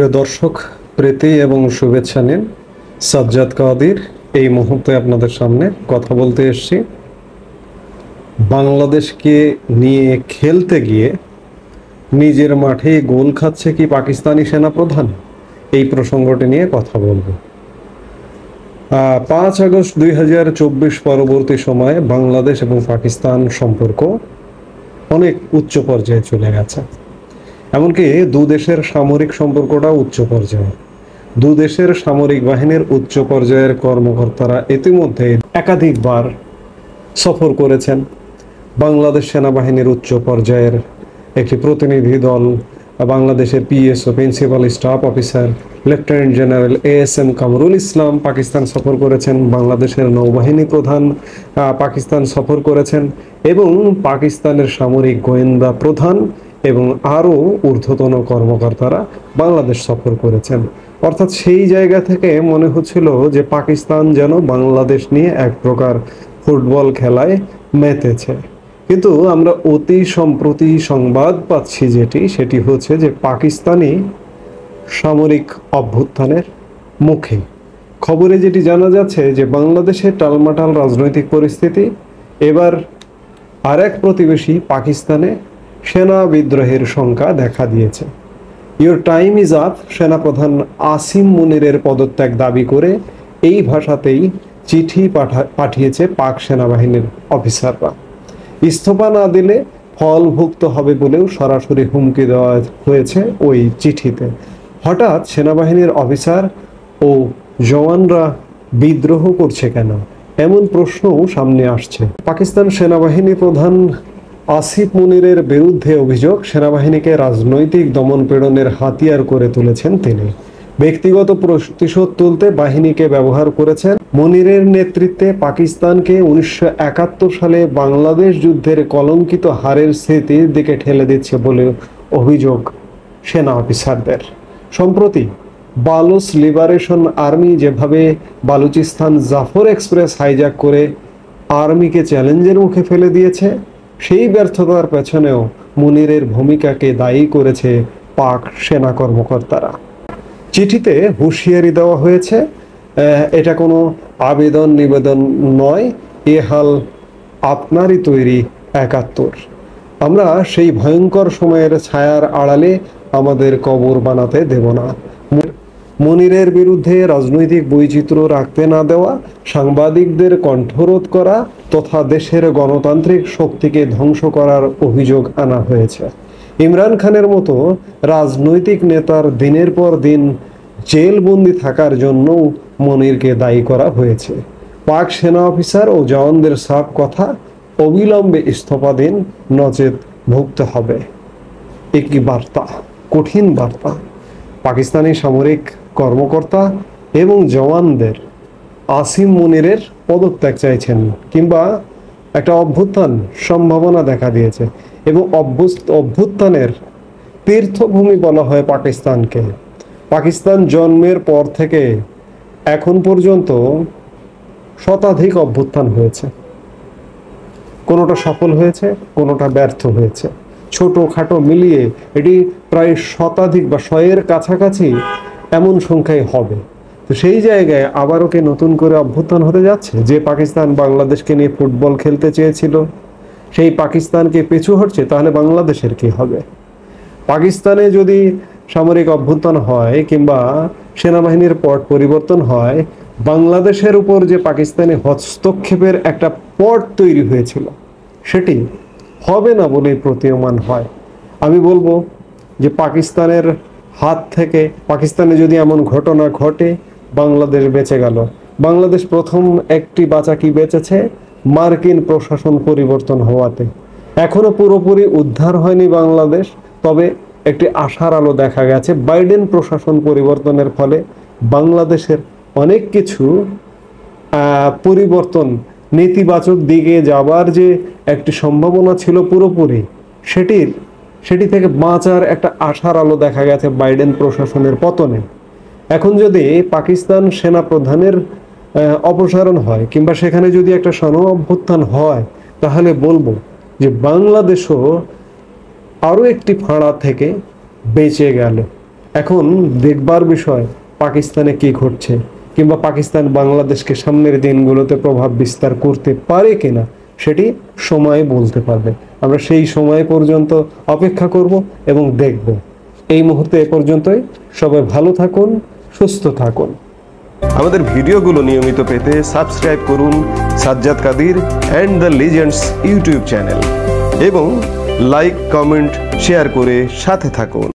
প্রিয় দর্শক, প্রীতি এবং শুভেচ্ছা নিন। সাজ্জাদ কাদির এই মুহূর্তে আপনাদের সামনে কথা বলতে এসেছি। বাংলাদেশকে নিয়ে খেলতে গিয়ে নিজের মাঠে গোল খাচ্ছে কি পাকিস্তানি সেনাপ্রধান, এই প্রসঙ্গটি নিয়ে কথা বলবো। 5 আগস্ট 2024 পরবর্তী সময়ে বাংলাদেশ এবং পাকিস্তান সম্পর্ক অনেক উচ্চ পর্যায়ে চলে গেছে। এমনকি দু দেশের সামরিক সম্পর্কটা উচ্চ পর্যায়ে। দু দেশের সামরিক বাহিনীর উচ্চ পর্যায়ের কর্মকর্তারা ইতিমধ্যে একাধিকবার সফর করেছেন। বাংলাদেশ সেনাবাহিনীর উচ্চ পর্যায়ের একটি প্রতিনিধি দল, বাংলাদেশের PSO principal staff officer lieutenant general ASM Kamrul Islam Pakistan সফর করেছেন। বাংলাদেশের নৌবাহিনী প্রধান পাকিস্তান সফর করেছেন এবং পাকিস্তানের সামরিক গোয়েন্দা প্রধান এবং আরও ঊর্ধ্বতন কর্মকর্তারা বাংলাদেশ সফর করেছেন। অর্থাৎ সেই জায়গা থেকে মনে হচ্ছিল যে পাকিস্তান যেন বাংলাদেশ নিয়ে এক প্রকার ফুটবল খেলায় মেতেছে। কিন্তু আমরা অতি সম্প্রতি সংবাদ পাচ্ছি সেটি হচ্ছে যে পাকিস্তানি সামরিক অভ্যুত্থানের মুখে খবরে যেটি জানা যাচ্ছে যে বাংলাদেশের টালমাটাল রাজনৈতিক পরিস্থিতি, এবার আরেক প্রতিবেশী পাকিস্তানে সেনা বিদ্রোহের শঙ্কা দেখা দিয়েছে। ইউর টাইম ইজ আপ সেনাপ্রধান আসিম মুনিরের পদত্যাগ দাবি করে এই ভাষাতেই চিঠি পাঠিয়েছে পাক সেনাবাহিনীর অফিসাররা। ইস্তফা না দিলে ফলভুক্ত হবে বলেও সরাসরি হুমকি দেওয়া হয়েছে ওই চিঠিতে। হঠাৎ সেনাবাহিনীর অফিসার ও জওয়ানরা বিদ্রোহ করছে কেন, এমন প্রশ্নও সামনে আসছে। পাকিস্তান সেনাবাহিনী প্রধান আসিফ মুনিরের বিরুদ্ধে অভিযোগ, সেনাবাহিনীকে রাজনৈতিক দমনপীড়নের হাতিয়ার করে তুলেছেন তিনি। ব্যক্তিগত প্রতিশোধ তুলতে বাহিনীকে ব্যবহার করেছেন। মুনিরের নেতৃত্বে পাকিস্তানকে 1971 সালে বাংলাদেশ যুদ্ধের কলঙ্কিত হারের স্মৃতির দিকে ঠেলে দিচ্ছে বলে অভিযোগ সেনা অফিসারদের। সম্প্রতি বালুচ লিবারেশন আর্মি যেভাবে বালুচিস্তান জাফর এক্সপ্রেস হাইজ্যাক করে আর্মিকে চ্যালেঞ্জের মুখে ফেলে দিয়েছে, সেই ব্যর্থতার পেছনেও মুনিরের ভূমিকাকে দায়ী করেছে পাক সেনা কর্মকর্তারা। চিঠিতে হুঁশিয়ারি দেওয়া হয়েছে, এটা কোনো আবেদন নিবেদন নয়, এ হাল আপনারই তৈরি 71। আমরা সেই ভয়ঙ্কর সময়ের ছায়ার আড়ালে আমাদের কবর বানাতে দেব না। মুনিরের বিরুদ্ধে রাজনৈতিক বৈচিত্র্য রাখতে না দেওয়া, সাংবাদিকদের কণ্ঠরোধ করা তথা দেশের গণতান্ত্রিক শক্তিকে ধ্বংস করার অভিযোগ আনা হয়েছে। ইমরান খানের মতো রাজনৈতিক নেতার দিনের পর দিন জেলবন্দি থাকার জন্য মনিরকে দায়ী করা হয়েছে। পাক সেনা অফিসার ও জওয়ানদের সাফ কথা, অবিলম্বে ইস্তফা দিন, নচেত ভুগতে হবে। একটি বার্তা, কঠিন বার্তা পাকিস্তানি সামরিক কর্মকর্তা এবং জওয়ানদের। আসিম মুনিরের পদত্যাগ চাইছেন কিংবা একটা অভ্যুত্থান সম্ভাবনা দেখা দিয়েছে এবং অভ্যুত্থানের তীর্থভূমি বলা হয় পাকিস্তানকে। পাকিস্তান জন্মের পর থেকে এখন পর্যন্ত শতাধিক অভ্যুত্থান হয়েছে, কোনোটা সফল হয়েছে, কোনোটা ব্যর্থ হয়েছে। ছোটোখাটো মিলিয়ে এটি প্রায় শতাধিক বা 100-এর কাছাকাছি এমন সংখ্যায় হবে। তো সেই জায়গায় আবারও কি নতুন করে অভ্যুত্থান হতে যাচ্ছে? যে পাকিস্তান বাংলাদেশকে নিয়ে ফুটবল খেলতে চেয়েছিল সেই পাকিস্তানকে পিছু হটছে, তাহলে বাংলাদেশের কি হবে? পাকিস্তানে যদি সামরিক অভ্যুত্থান হয় কিংবা সেনাবাহিনীর পট পরিবর্তন হয়, বাংলাদেশের উপর যে পাকিস্তানি হস্তক্ষেপের একটা পট তৈরি হয়েছিল সেটি হবে না বলেই প্রতীয়মান হয়। আমি বলবো যে পাকিস্তানের হাত থেকে, পাকিস্তানে যদি এমন ঘটনা ঘটে, বাংলাদেশ বেঁচে গেল। বাংলাদেশ প্রথম একটি বাঁচাকি বেঁচেছে মার্কিন প্রশাসন পরিবর্তন হওয়াতে। এখনো পুরোপুরি উদ্ধার হয়নি বাংলাদেশ, তবে একটি আশার আলো দেখা গেছে। বাইডেন প্রশাসন পরিবর্তনের ফলে বাংলাদেশের অনেক কিছু পরিবর্তন, নেতিবাচক দিকে যাবার যে একটি সম্ভাবনা ছিল পুরোপুরি, সেটি থেকে বাঁচার একটা আশার আলো দেখা গেছে বাইডেন প্রশাসনের পতনে। এখন যদি পাকিস্তান সেনা প্রধানের অপসারণ হয় কিংবা সেখানে যদি একটা গণ অভ্যুত্থান হয়, তাহলে বলবো যে বাংলাদেশও আরও একটি ফাঁড়া থেকে বেঁচে গেল। এখন দেখবার বিষয় পাকিস্তানে কি ঘটছে, কিংবা পাকিস্তান বাংলাদেশকে সামনের দিনগুলোতে প্রভাব বিস্তার করতে পারে কিনা সেটি সময় বলতে পারবে। আমরা সেই সময় পর্যন্ত অপেক্ষা করব এবং দেখব। এই মুহূর্তে এ পর্যন্তই। সবাই ভালো থাকুন, সুস্থ থাকুন। আমাদের ভিডিওগুলো নিয়মিত পেতে সাবস্ক্রাইব করুন Sajjad Kadir and the legends YouTube channel এবং লাইক, কমেন্ট, শেয়ার করে সাথে থাকুন।